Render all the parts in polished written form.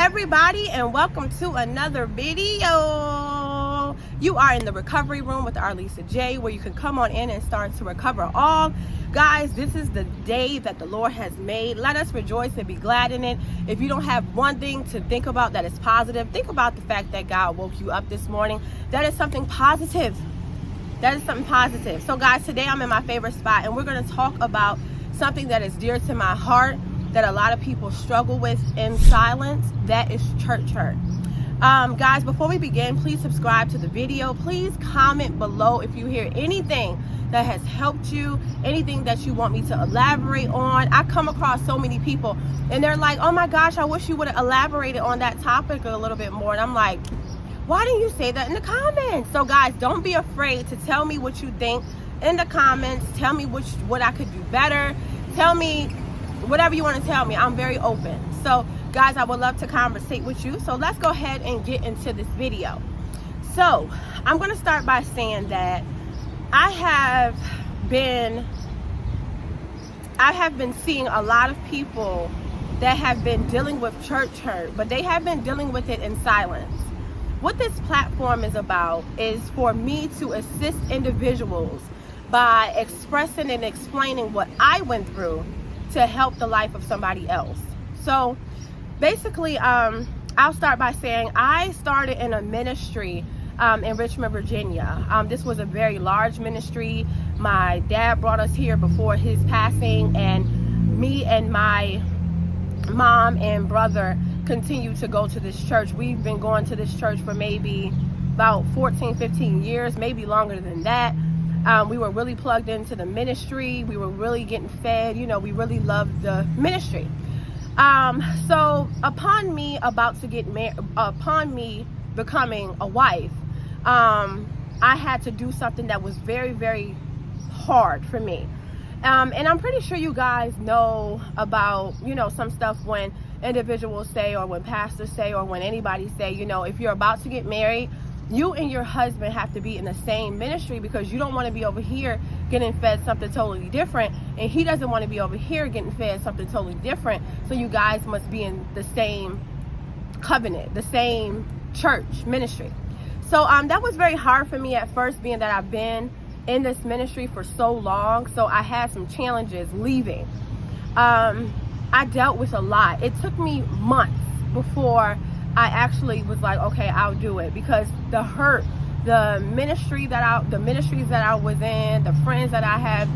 everybody, and welcome to another video. You are in the recovery room with Arlisa J, where you can come on in and start to recover all. Guys, this is the day that the Lord has made. Let us rejoice and be glad in it. If you don't have one thing to think about that is positive, think about the fact that God woke you up this morning. That is something positive. That is something positive. So guys, today I'm in my favorite spot, and we're going to talk about something that is dear to my heart, that a lot of people struggle with in silence. That is church hurt. Guys, before we begin, please subscribe to the video. Please comment below if you hear anything that has helped you, anything that you want me to elaborate on. I come across so many people and they're like, oh my gosh, I wish you would have elaborated on that topic a little bit more. And I'm like, why didn't you say that in the comments? So guys, don't be afraid to tell me what you think in the comments. Tell me what I could do better. Tell me whatever you want to tell me. I'm very open. So guys, I would love to conversate with you. So let's go ahead and get into this video. So I'm going to start by saying that I have been seeing a lot of people that have been dealing with church hurt, but they have been dealing with it in silence. What this platform is about is for me to assist individuals by expressing and explaining what I went through to help the life of somebody else. So basically, I'll start by saying I started in a ministry in Richmond, Virginia. This was a very large ministry. My dad brought us here before his passing, and me and my mom and brother continue to go to this church. We've been going to this church for maybe about 14, 15 years, maybe longer than that. We were really plugged into the ministry. We were really getting fed. You know, we really loved the ministry. So upon me about to get married, upon me becoming a wife, I had to do something that was very, very hard for me. And I'm pretty sure you guys know about, you know, some stuff when individuals say, or when pastors say, or when anybody say, you know, if you're about to get married, you and your husband have to be in the same ministry, because you don't want to be over here getting fed something totally different, and he doesn't want to be over here getting fed something totally different. So you guys must be in the same covenant, the same church ministry. So that was very hard for me at first, being that I've been in this ministry for so long. So I had some challenges leaving. I dealt with a lot. It took me months before I actually was like, okay, I'll do it, because the hurt, the ministries that I was in, the friends that I had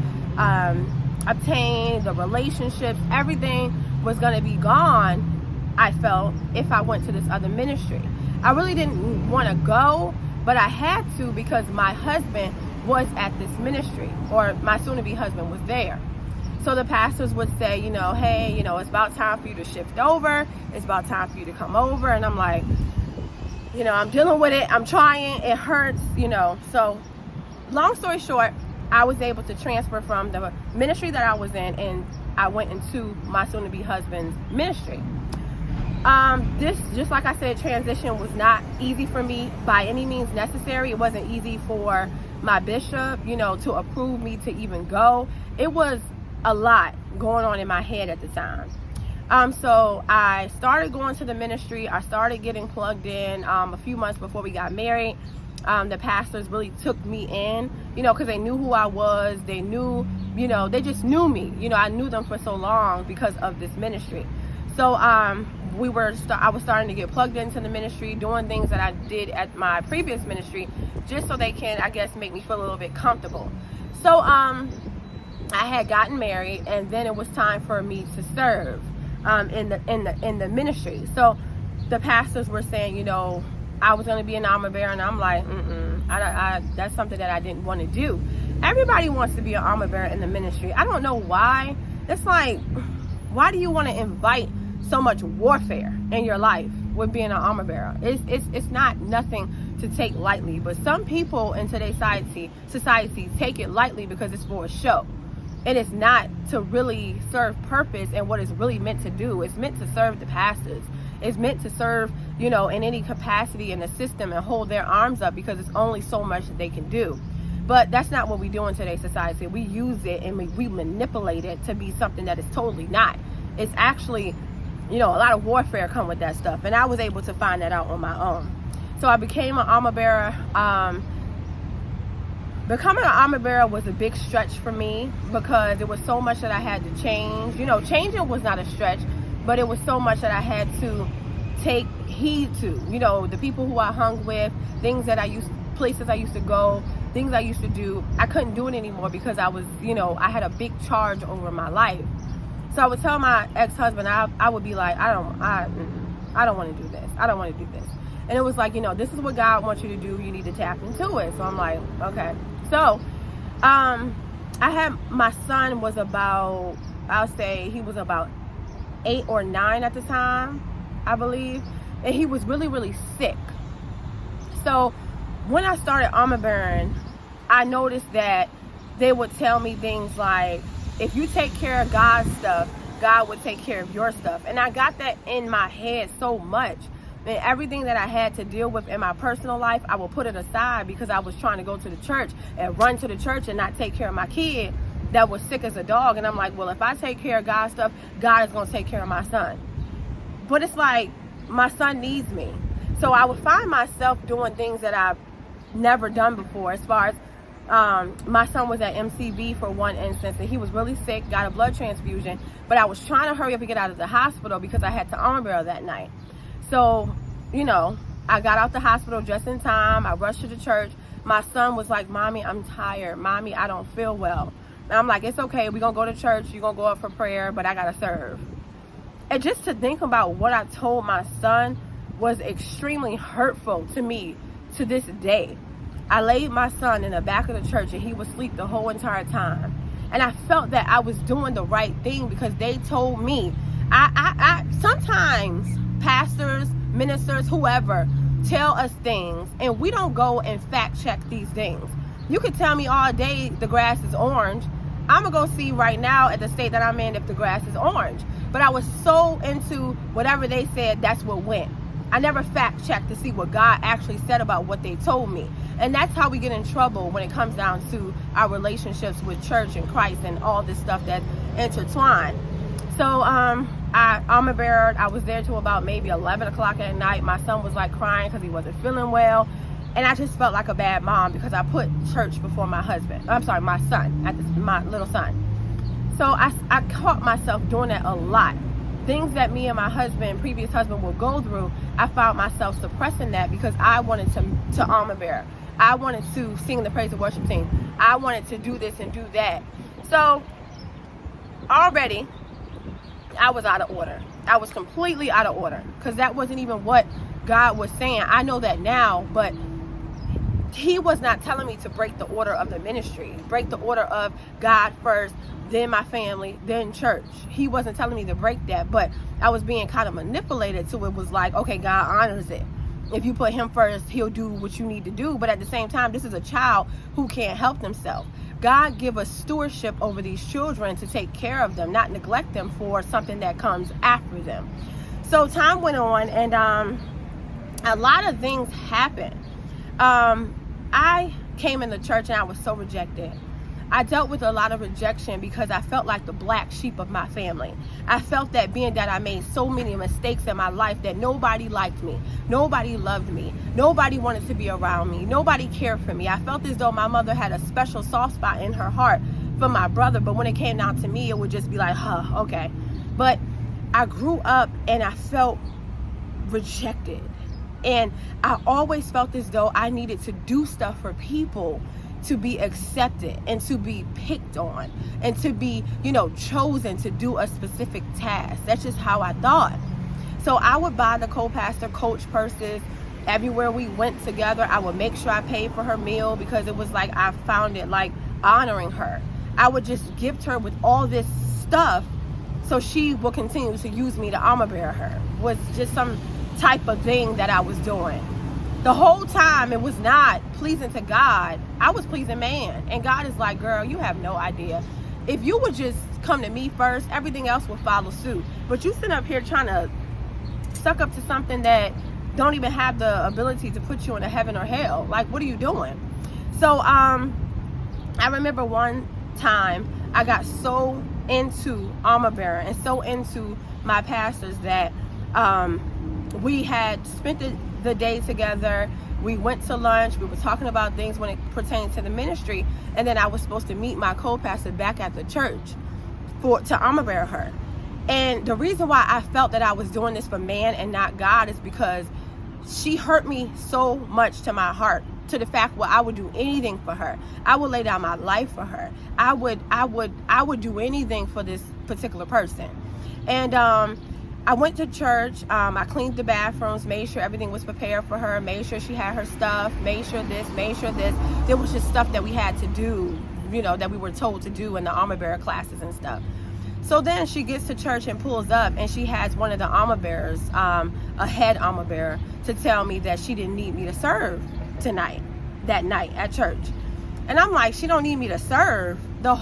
obtained, the relationships, everything was going to be gone, I felt, if I went to this other ministry. I really didn't want to go, but I had to, because my husband was at this ministry, or my soon-to-be husband was there. So the pastors would say, you know, hey, you know, it's about time for you to shift over. It's about time for you to come over. And I'm like, you know, I'm dealing with it. I'm trying. It hurts, you know. So long story short, I was able to transfer from the ministry that I was in, and I went into my soon-to-be husband's ministry. This, just like I said, transition was not easy for me by any means necessary. It wasn't easy for my bishop, you know, to approve me to even go. It was a lot going on in my head at the time. So I started going to the ministry. I started getting plugged in a few months before we got married. The pastors really took me in, you know, because they knew who I was. They knew, you know, they just knew me. You know, I knew them for so long because of this ministry. So I was starting to get plugged into the ministry, doing things that I did at my previous ministry, just so they can, I guess, make me feel a little bit comfortable. So I had gotten married, and then it was time for me to serve in the ministry. So the pastors were saying, you know, I was going to be an armor bearer, and I'm like, that's something that I didn't want to do. Everybody wants to be an armor bearer in the ministry. I don't know why. It's like, why do you want to invite so much warfare in your life with being an armor bearer? It's not nothing to take lightly, but some people in today's society take it lightly because it's for a show. It is not to really serve purpose and what it's really meant to do. It's meant to serve the pastors. It's meant to serve, you know, in any capacity in the system and hold their arms up, because it's only so much that they can do. But that's not what we do in today's society. We use it and we manipulate it to be something that is totally not. It's actually a lot of warfare come with that stuff, and I was able to find that out on my own. So I became an armor bearer. Becoming an armor bearer was a big stretch for me because it was so much that I had to change. Changing was not a stretch, but it was so much that I had to take heed to. The people who I hung with, places I used to go, things I used to do, I couldn't do it anymore because I was, I had a big charge over my life. So I would tell my ex-husband, I would be like, I don't want to do this. I don't want to do this. And it was like, this is what God wants you to do. You need to tap into it. So I'm like, okay. So, my son was about, I'll say he was about 8 or 9 at the time, I believe. And he was really, really sick. So when I started armor bearing, I noticed that they would tell me things like, if you take care of God's stuff, God would take care of your stuff. And I got that in my head so much. And everything that I had to deal with in my personal life, I would put it aside because I was trying to go to the church and run to the church and not take care of my kid that was sick as a dog. And I'm like, well, if I take care of God's stuff, God is going to take care of my son. But it's like, my son needs me. So I would find myself doing things that I've never done before. As far as my son was at MCV for one instance, and he was really sick, got a blood transfusion, but I was trying to hurry up and get out of the hospital because I had to armor bear that night. So, I got out the hospital just in time. I rushed to the church. My son was like, Mommy, I'm tired. Mommy, I don't feel well. And I'm like, it's okay. We're going to go to church. You're going to go up for prayer, but I got to serve. And just to think about what I told my son was extremely hurtful to me to this day. I laid my son in the back of the church and he was asleep the whole entire time. And I felt that I was doing the right thing because they told me. I sometimes pastors, ministers, whoever, tell us things and we don't go and fact check these things. You could tell me all day the grass is orange. I'm gonna go see right now at the state that I'm in if the grass is orange. But I was so into whatever they said, that's what went. I never fact checked to see what God actually said about what they told me. And that's how we get in trouble when it comes down to our relationships with church and Christ and all this stuff that's intertwined. So I armor beared. I was there till about maybe 11 o'clock at night. My son was like crying because he wasn't feeling well. And I just felt like a bad mom because I put church before my husband. I'm sorry, my son, my little son. So I caught myself doing that a lot. Things that me and my previous husband would go through, I found myself suppressing that because I wanted to armor bear. I wanted to sing the praise and worship team. I wanted to do this and do that. So already, I was out of order. I was completely out of order because that wasn't even what God was saying. I know that now, but he was not telling me to break the order of the ministry, break the order of God first, then my family, then church. He wasn't telling me to break that, but I was being kind of manipulated to it was like, okay, God honors it. If you put him first, he'll do what you need to do. But at the same time, this is a child who can't help themselves. God give us stewardship over these children to take care of them, not neglect them for something that comes after them. So time went on and a lot of things happened. I came in the church and I was so rejected. I dealt with a lot of rejection because I felt like the black sheep of my family. I felt that being that I made so many mistakes in my life that nobody liked me, nobody loved me, nobody wanted to be around me, nobody cared for me. I felt as though my mother had a special soft spot in her heart for my brother, but when it came down to me, it would just be like, okay. But I grew up and I felt rejected. And I always felt as though I needed to do stuff for people to be accepted and to be picked on and to be, chosen to do a specific task. That's just how I thought. So I would buy the co-pastor coach purses everywhere we went together. I would make sure I paid for her meal because it was like I found it like honoring her. I would just gift her with all this stuff so she will continue to use me to armor bear her. Was just some type of thing that I was doing. The whole time it was not pleasing to God. I was pleasing man. And God is like, girl, you have no idea. If you would just come to me first, everything else will follow suit. But you sit up here trying to suck up to something that don't even have the ability to put you into heaven or hell. Like, what are you doing? So I remember one time I got so into armor bearer and so into my pastors that we had spent the day together. We went to lunch. We were talking about things when it pertains to the ministry. And then I was supposed to meet my co-pastor back at the church to armor bear her. And the reason why I felt that I was doing this for man and not God is because she hurt me so much to my heart, to the fact where I would do anything for her. I would lay down my life for her. I would do anything for this particular person. And I went to church. I cleaned the bathrooms, made sure everything was prepared for her, made sure she had her stuff, made sure this, made sure this. There was just stuff that we had to do, that we were told to do in the armor bearer classes and stuff. So then she gets to church and pulls up, and she has one of the armor bearers, a head armor bearer, to tell me that she didn't need me to serve that night at church. And I'm like, she don't need me to serve? My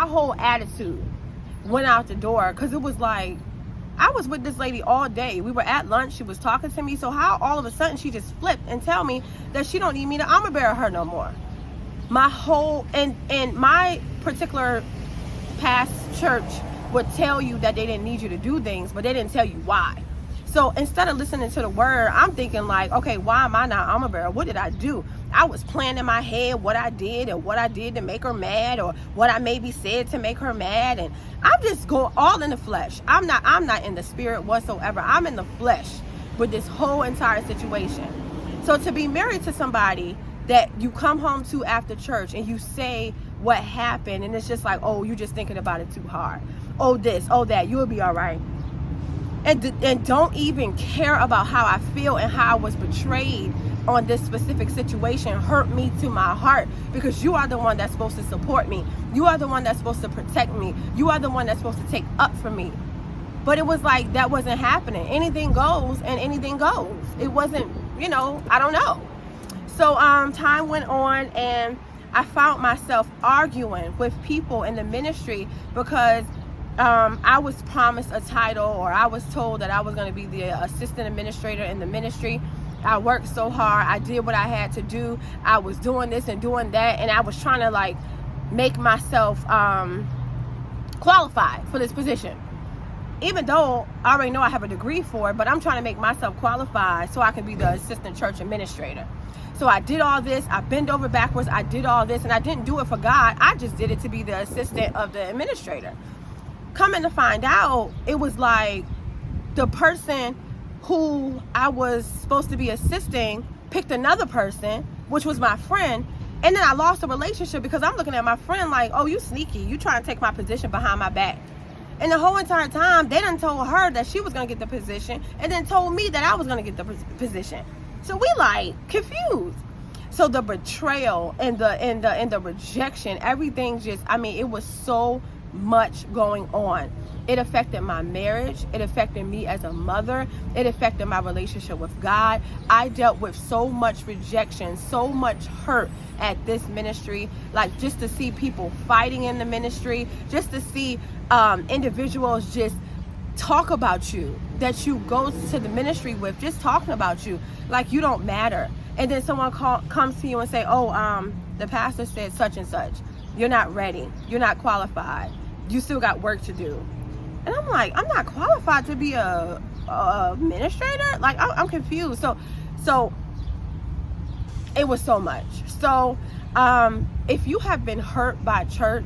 whole attitude went out the door, because it was like, I was with this lady all day. We were at lunch. She was talking to me. So how all of a sudden she just flipped and tell me that she don't need me to armor bear her no more? And my particular past church would tell you that they didn't need you to do things, but they didn't tell you why. So instead of listening to the word, I'm thinking like, okay, why am I not armor bearer? What did I do? I was planning in my head what I did and what I did to make her mad, or what I maybe said to make her mad. And I'm just going all in the flesh. I'm not in the spirit whatsoever. I'm in the flesh with this whole entire situation. So to be married to somebody that you come home to after church and you say what happened, and it's just like, oh, you just thinking about it too hard. Oh, this, oh, that, you'll be all right. And don't even care about how I feel and how I was betrayed on this specific situation hurt me to my heart, because you are the one that's supposed to support me. You are the one that's supposed to protect me. You are the one that's supposed to take up for me. But it was like that wasn't happening. Anything goes and anything goes. It wasn't, I don't know. So time went on, and I found myself arguing with people in the ministry because I was promised a title, or I was told that I was going to be the assistant administrator in the ministry. I worked so hard. I did what I had to do. I was doing this and doing that, and I was trying to like make myself qualified for this position. Even though I already know I have a degree for it, but I'm trying to make myself qualified so I can be the assistant church administrator. So I did all this. I bent over backwards. I did all this, and I didn't do it for God. I just did it to be the assistant of the administrator. Coming to find out, it was like the person who I was supposed to be assisting picked another person, which was my friend. And then I lost a relationship because I'm looking at my friend like, oh, you sneaky. You trying to take my position behind my back. And the whole entire time, they done told her that she was going to get the position, and then told me that I was going to get the position. So we like confused. So the betrayal and the rejection, everything just, it was so much going on. It affected my marriage. It affected me as a mother. It affected my relationship with God. I dealt with so much rejection, so much hurt at this ministry. Like, just to see people fighting in the ministry, just to see individuals just talk about you, that you go to the ministry with, just talking about you like you don't matter. And then someone comes to you and say, oh, the pastor said such and such. You're not ready. You're not qualified. You still got work to do. And I'm like, I'm not qualified to be a administrator? Like, I'm confused. So it was so much. So if you have been hurt by church,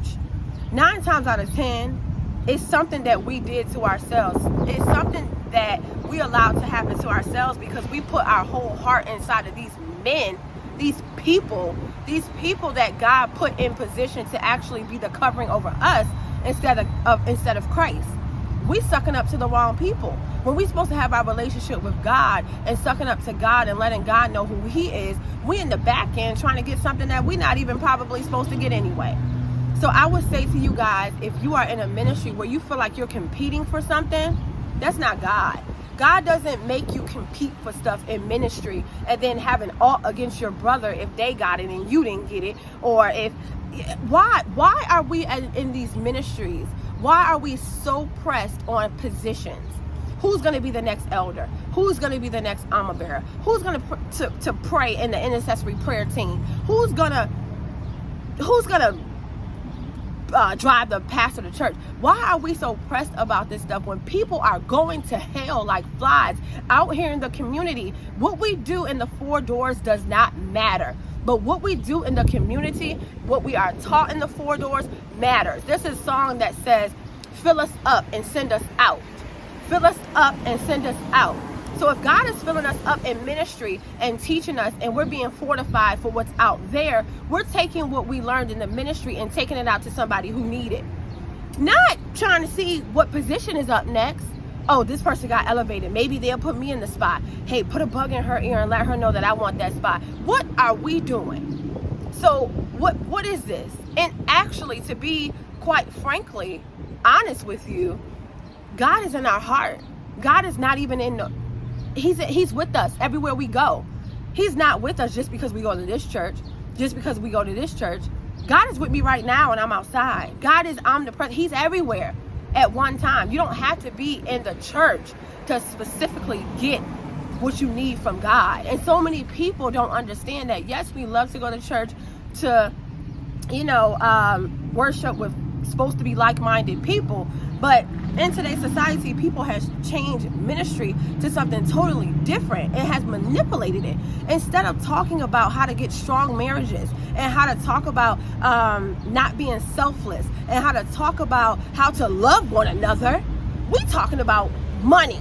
9 times out of 10, it's something that we did to ourselves. It's something that we allowed to happen to ourselves because we put our whole heart inside of these men, these people that God put in position to actually be the covering over us instead of Christ. We sucking up to the wrong people. When we're supposed to have our relationship with God and sucking up to God and letting God know who He is, we in the back end trying to get something that we're not even probably supposed to get anyway. So I would say to you guys, if you are in a ministry where you feel like you're competing for something, that's not God. God doesn't make you compete for stuff in ministry and then have an ought against your brother if they got it and you didn't get it. Or why are we in these ministries? Why are we so pressed on positions? Who's going to be the next elder? Who's going to be the next armor bearer? Who's going to pray in the intercessory prayer team? Who's gonna drive the pastor to church. Why are we so pressed about this stuff when people are going to hell like flies out here in the community? What we do in the four doors does not matter. But what we do in the community, what we are taught in the four doors matters. There's a song that says, fill us up and send us out. Fill us up and send us out. So if God is filling us up in ministry and teaching us, and we're being fortified for what's out there, we're taking what we learned in the ministry and taking it out to somebody who need it. Not trying to see what position is up next. Oh, this person got elevated. Maybe they'll put me in the spot. Hey, put a bug in her ear and let her know that I want that spot. What are we doing? So what is this? And actually, to be quite frankly honest with you, God is in our heart. God is not even in the... He's with us everywhere we go. He's not with us just because we go to this church, just because we go to this church. God is with me right now and I'm outside. God is omnipresent. He's everywhere at one time. You don't have to be in the church to specifically get what you need from God. And so many people don't understand that. Yes, we love to go to church to, worship with supposed to be like-minded people, but in today's society, people has changed ministry to something totally different. It has manipulated it. Instead of talking about how to get strong marriages and how to talk about not being selfless and how to talk about how to love one another, we talking about money,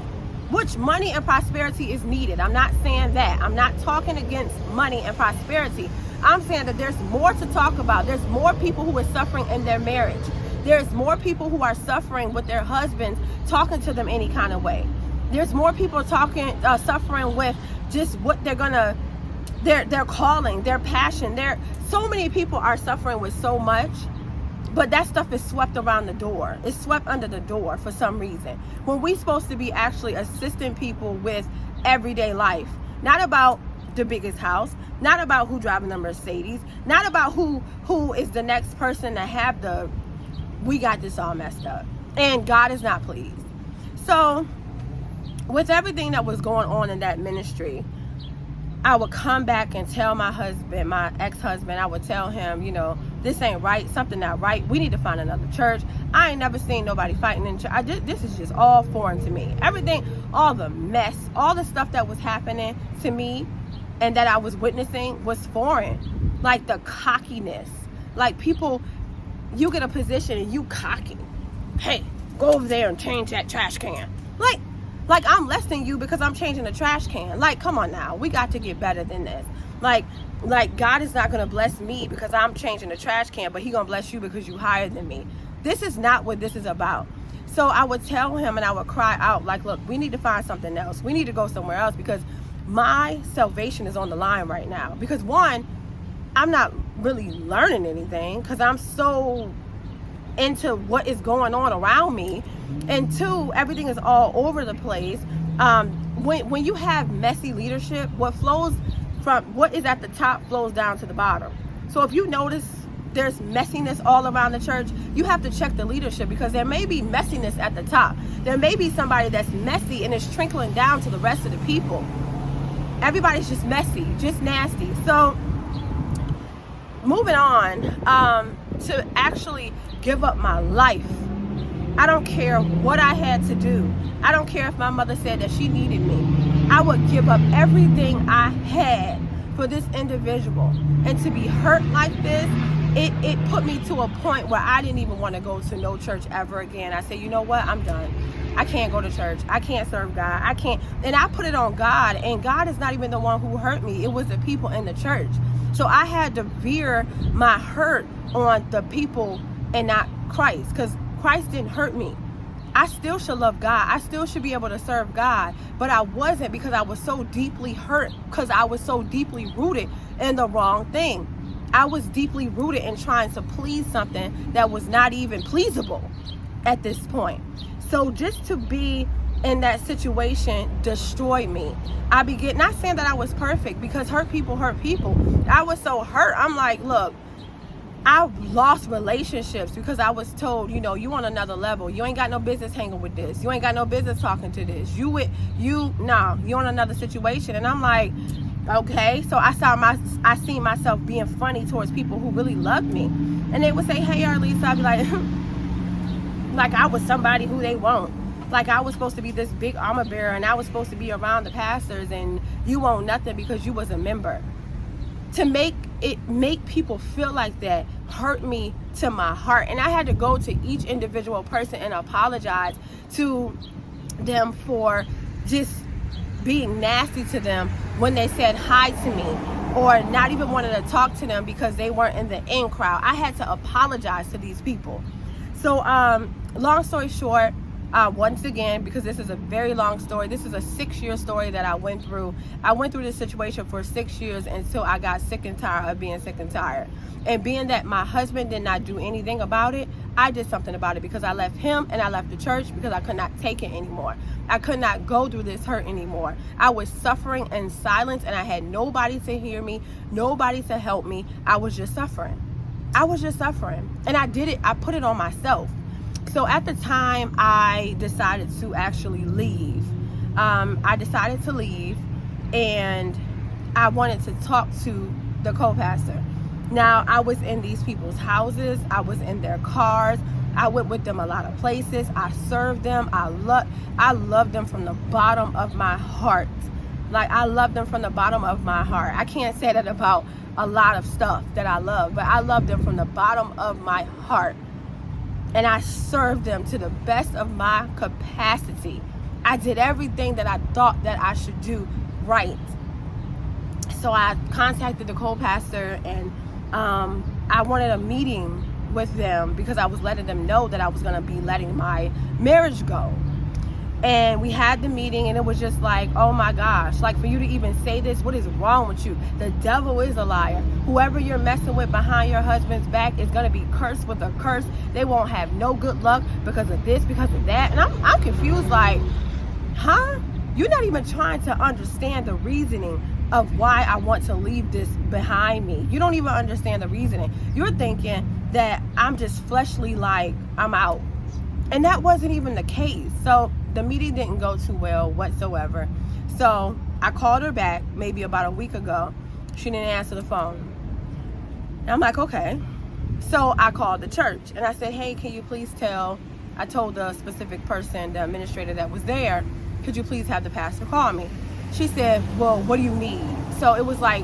which money and prosperity is needed. I'm not saying that. I'm not talking against money and prosperity. I'm saying that there's more to talk about. There's more people who are suffering in their marriage. There's more people who are suffering with their husbands talking to them any kind of way. There's more people suffering with just what they're gonna, their calling, their passion. So many people are suffering with so much, but that stuff is swept around the door. It's swept under the door for some reason. When we're supposed to be actually assisting people with everyday life, not about the biggest house, not about who driving the Mercedes, not about who is the next person to have the... We got this all messed up, and God is not pleased. So with everything that was going on in that ministry, I would come back and tell my husband, my ex-husband, I would tell him, this ain't right, something not right. We need to find another church. I ain't never seen nobody fighting in church. This is just all foreign to me. Everything, all the mess, all the stuff that was happening to me and that I was witnessing was foreign. Like the cockiness, like people... You get a position and you cocky. Hey, go over there and change that trash can. Like I'm less than you because I'm changing the trash can. Like, come on now. We got to get better than this. Like God is not going to bless me because I'm changing the trash can, but He going to bless you because you higher than me. This is not what this is about. So I would tell him and I would cry out like, look, we need to find something else. We need to go somewhere else because my salvation is on the line right now. Because one, I'm not really learning anything because I'm so into what is going on around me, and two, everything is all over the place. When you have messy leadership, what flows from what is at the top flows down to the bottom. So if you notice there's messiness all around the church, you have to check the leadership because there may be messiness at the top. There may be somebody that's messy and it's trickling down to the rest of the people. Everybody's just messy, just nasty. So moving on, to actually give up my life. I don't care what I had to do. I don't care if my mother said that she needed me. I would give up everything I had for this individual. And to be hurt like this, it put me to a point where I didn't even want to go to no church ever again. I said, you know what? I'm done. I can't go to church. I can't serve God. I can't. And I put it on God. And God is not even the one who hurt me. It was the people in the church. So I had to veer my hurt on the people and not Christ, because Christ didn't hurt me. I still should love God. I still should be able to serve God, but I wasn't because I was so deeply hurt, because I was so deeply rooted in the wrong thing. I was deeply rooted in trying to please something that was not even pleasable at this point. So just to be in that situation destroyed me. I began, not saying that I was perfect, because hurt people. I was so hurt. I'm like, look, I lost relationships because I was told, you on another level. You ain't got no business hanging with this. You ain't got no business talking to this. You on another situation. And I'm like, Okay, so I seen myself being funny towards people who really loved me, and they would say, "Hey, Arlisa," I'd be like, like I was somebody who they won't. Like I was supposed to be this big armor bearer, and I was supposed to be around the pastors, and you won't nothing because you was a member. To make people feel like that hurt me to my heart, and I had to go to each individual person and apologize to them for just being nasty to them when they said hi to me, or not even wanting to talk to them because they weren't in the in crowd. I had to apologize to these people. So long story short, once again, because this is a very long story, this is a 6-year story that I went through. I went through this situation for 6 years until I got sick and tired of being sick and tired. And being that my husband did not do anything about it, I did something about it, because I left him and I left the church because I could not take it anymore. I could not go through this hurt anymore. I was suffering in silence, and I had nobody to hear me, nobody to help me. I was just suffering. And I did it, I put it on myself. So at the time, I decided to actually leave. I decided to leave, and I wanted to talk to the co-pastor. Now, I was in these people's houses. I was in their cars. I went with them a lot of places. I served them. I loved them from the bottom of my heart. Like, I love them from the bottom of my heart. I can't say that about a lot of stuff that I love, but I love them from the bottom of my heart. And I served them to the best of my capacity. I did everything that I thought that I should do right. So I contacted the co-pastor, and I wanted a meeting with them because I was letting them know that I was going to be letting my marriage go. And we had the meeting, and it was just like, oh my gosh, like, for you to even say this, what is wrong with you? The devil is a liar. Whoever you're messing with behind your husband's back is going to be cursed with a curse. They won't have no good luck because of this, because of that. And I'm confused, like, huh? You're not even trying to understand the reasoning of why I want to leave this behind me. You don't even understand the reasoning. You're thinking that I'm just fleshly, like, I'm out. And that wasn't even the case. So the meeting didn't go too well whatsoever. So I called her back maybe about a week ago. She didn't answer the phone. And I'm like, okay. So I called the church, and I said, hey, can you please I told the specific person, the administrator that was there, could you please have the pastor call me? She said, well, what do you need? So it was like,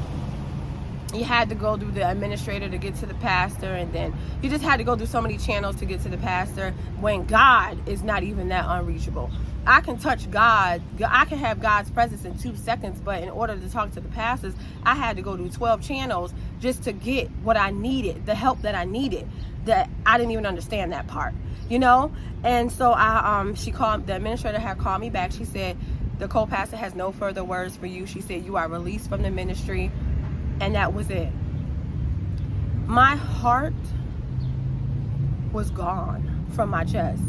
you had to go through the administrator to get to the pastor, and then you just had to go through so many channels to get to the pastor, when God is not even that unreachable. I can touch God. I can have God's presence in 2 seconds, but in order to talk to the pastors, I had to go through 12 channels just to get what I needed, the help that I needed, that I didn't even understand that part, you know? And so the administrator had called me back. She said, the co-pastor has no further words for you. She said, you are released from the ministry. And that was it. My heart was gone from my chest,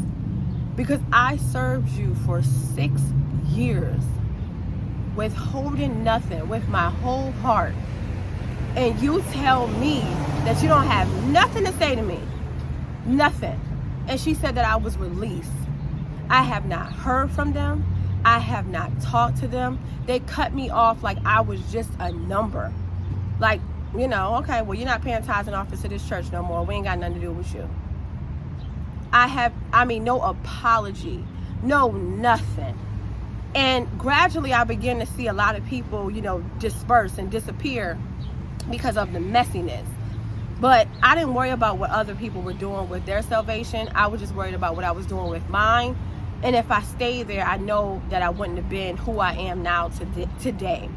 because I served you for 6 years, withholding nothing, with my whole heart. And you tell me that you don't have nothing to say to me. Nothing. And she said that I was released. I have not heard from them. I have not talked to them. They cut me off like I was just a number. Like, you know, okay, well, you're not paying tithes and office to this church no more. We ain't got nothing to do with you. No apology, no nothing. And gradually I began to see a lot of people, you know, disperse and disappear because of the messiness. But I didn't worry about what other people were doing with their salvation. I was just worried about what I was doing with mine. And if I stayed there, I know that I wouldn't have been who I am now today.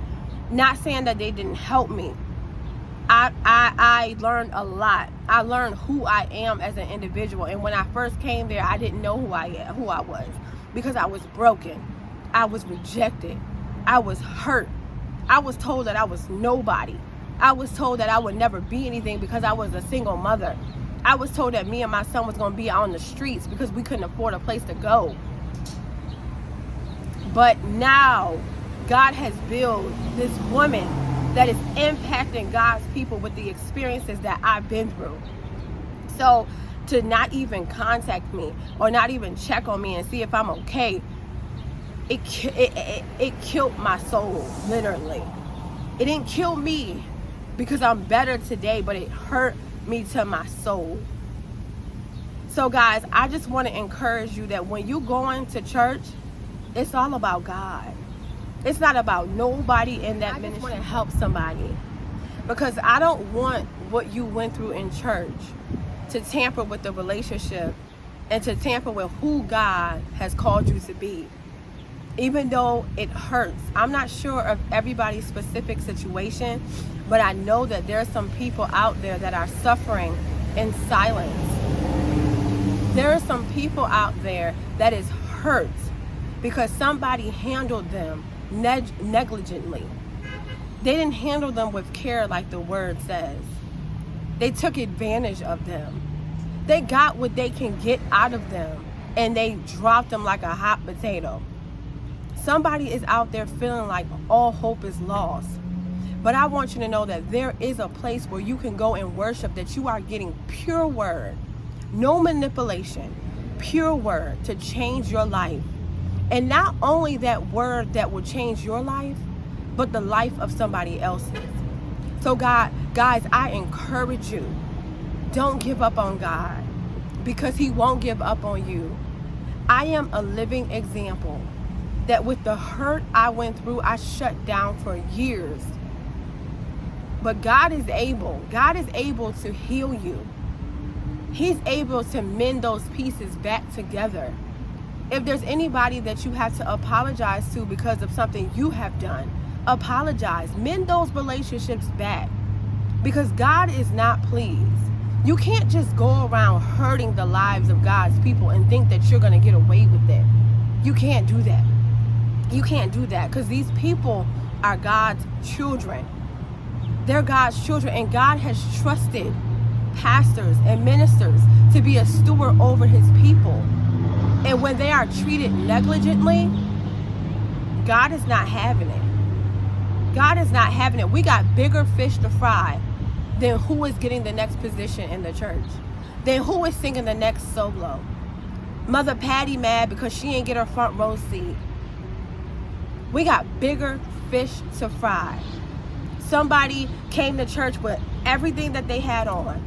Not saying that they didn't help me. I learned a lot. I learned who I am as an individual. And when I first came there, I didn't know who I was, because I was broken. I was rejected. I was hurt. I was told that I was nobody. I was told that I would never be anything because I was a single mother. I was told that me and my son was going to be on the streets because we couldn't afford a place to go. But now God has built this woman that is impacting God's people with the experiences that I've been through. So to not even contact me or not even check on me and see if I'm okay, it killed my soul, literally. It didn't kill me because I'm better today, but it hurt me to my soul. So guys, I just want to encourage you that when you go into church, it's all about God. It's not about nobody in that ministry. I just want to help somebody, because I don't want what you went through in church to tamper with the relationship and to tamper with who God has called you to be. Even though it hurts. I'm not sure of everybody's specific situation, but I know that there are some people out there that are suffering in silence. There are some people out there that is hurt because somebody handled them negligently. They didn't handle them with care like the word says. They took advantage of them. They got what they can get out of them and they dropped them like a hot potato. Somebody is out there feeling like all hope is lost. But I want you to know that there is a place where you can go and worship, that you are getting pure word, no manipulation, pure word to change your life. And not only that word that will change your life, but the life of somebody else's. So guys, I encourage you, don't give up on God, because he won't give up on you. I am a living example that with the hurt I went through, I shut down for years. But God is able to heal you. He's able to mend those pieces back together. If there's anybody that you have to apologize to because of something you have done, apologize. Mend those relationships back, because God is not pleased. You can't just go around hurting the lives of God's people and think that you're going to get away with it. You can't do that. You can't do that, because these people are God's children. They're God's children, and God has trusted pastors and ministers to be a steward over his people. And when they are treated negligently, God is not having it. God is not having it. We got bigger fish to fry than who is getting the next position in the church, than who is singing the next solo. Mother Patty mad because she ain't get her front row seat. We got bigger fish to fry. Somebody came to church with everything that they had on,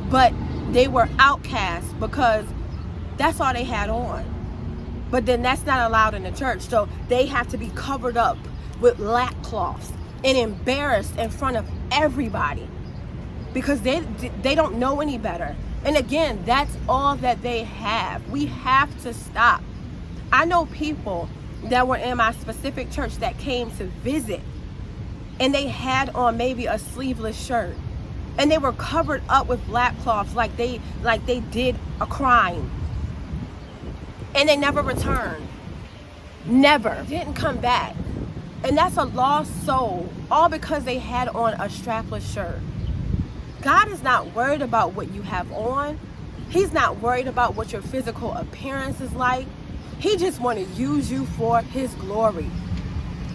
but they were outcasts because that's all they had on. But then that's not allowed in the church, so they have to be covered up with lap cloths and embarrassed in front of everybody because they don't know any better. And again, that's all that they have. We have to stop. I know people that were in my specific church that came to visit, and they had on maybe a sleeveless shirt, and they were covered up with black cloths like they did a crime, and they never returned. Never. Didn't come back. And that's a lost soul, all because they had on a strapless shirt. God is not worried about what you have on. He's not worried about what your physical appearance is like. He just wants to use you for his glory.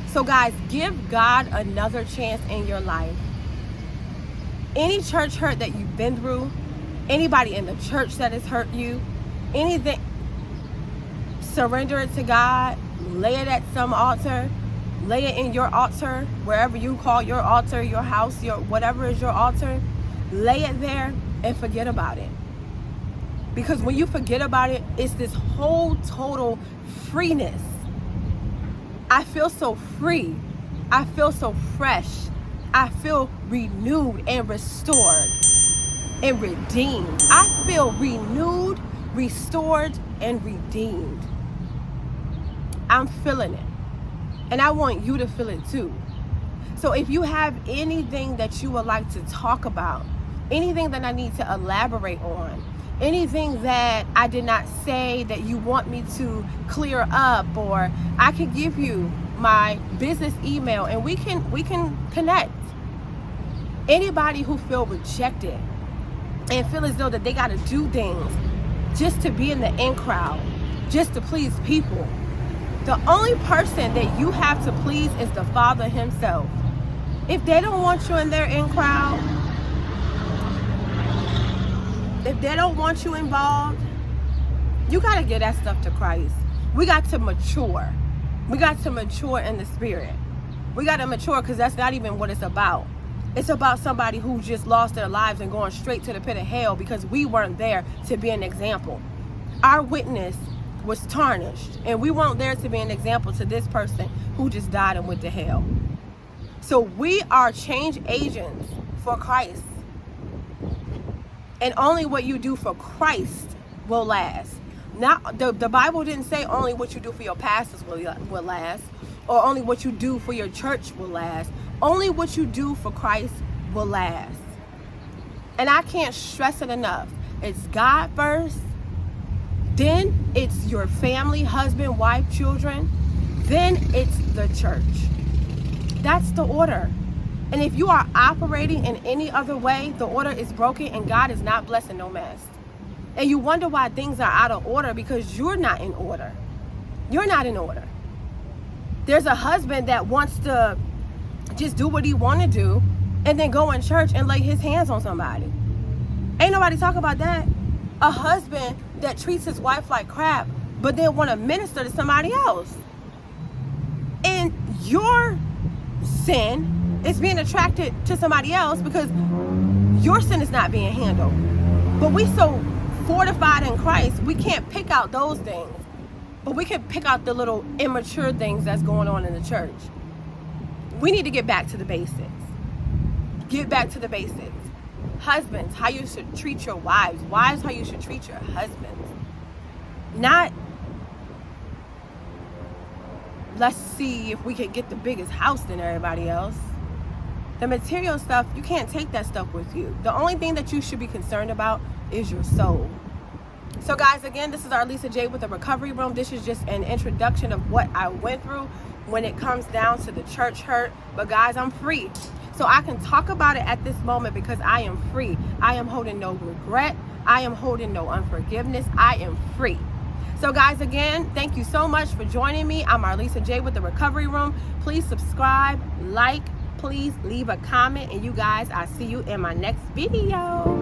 So guys, give God another chance in your life. Any church hurt that you've been through, anybody in the church that has hurt you, anything, surrender it to God. Lay it at some altar. Lay it in your altar, wherever you call your altar, your house, your whatever is your altar. Lay it there and forget about it. Because when you forget about it, it's this whole total freeness. I feel so free. I feel so fresh. I feel renewed and restored and redeemed. I feel renewed, restored, and redeemed. I'm feeling it. And I want you to feel it too. So if you have anything that you would like to talk about, anything that I need to elaborate on, anything that I did not say that you want me to clear up, or I can give you my business email and we can connect. Anybody who feel rejected and feel as though that they got to do things just to be in the in crowd, just to please people, the only person that you have to please is the Father himself. If they don't want you in their in crowd, if they don't want you involved, you got to give that stuff to Christ. We got to mature. We got to mature in the spirit. We got to mature, because that's not even what it's about. It's about somebody who just lost their lives and going straight to the pit of hell because we weren't there to be an example. Our witness was tarnished, and we weren't there to be an example to this person who just died and went to hell. So we are change agents for Christ. And only what you do for Christ will last. Not the Bible didn't say only what you do for your pastors will last, or only what you do for your church will last. Only what you do for Christ will last. And I can't stress it enough. It's God first, then it's your family, husband, wife, children, then it's the church. That's the order. And if you are operating in any other way, the order is broken, and God is not blessing no mess. And you wonder why things are out of order, because you're not in order. You're not in order. There's a husband that wants to just do what he want to do and then go in church and lay his hands on somebody. Ain't nobody talk about that. A husband that treats his wife like crap but then want to minister to somebody else. And your sin is being attracted to somebody else because your sin is not being handled. But we so fortified in Christ, we can't pick out those things. But we can pick out the little immature things that's going on in the church. We need to get back to the basics. Get back to the basics. Husbands, how you should treat your wives. Wives, how you should treat your husbands. Not, let's see if we can get the biggest house than everybody else. The material stuff, you can't take that stuff with you. The only thing that you should be concerned about is your soul. So guys, again, this is our Lisa J with the Recovery Room. This is just an introduction of what I went through when it comes down to the church hurt. But guys, I'm free. So I can talk about it at this moment because I am free. I am holding no regret. I am holding no unforgiveness. I am free. So guys, again, thank you so much for joining me. I'm our Lisa J with the Recovery Room. Please subscribe, like, please leave a comment. And you guys, I'll see you in my next video.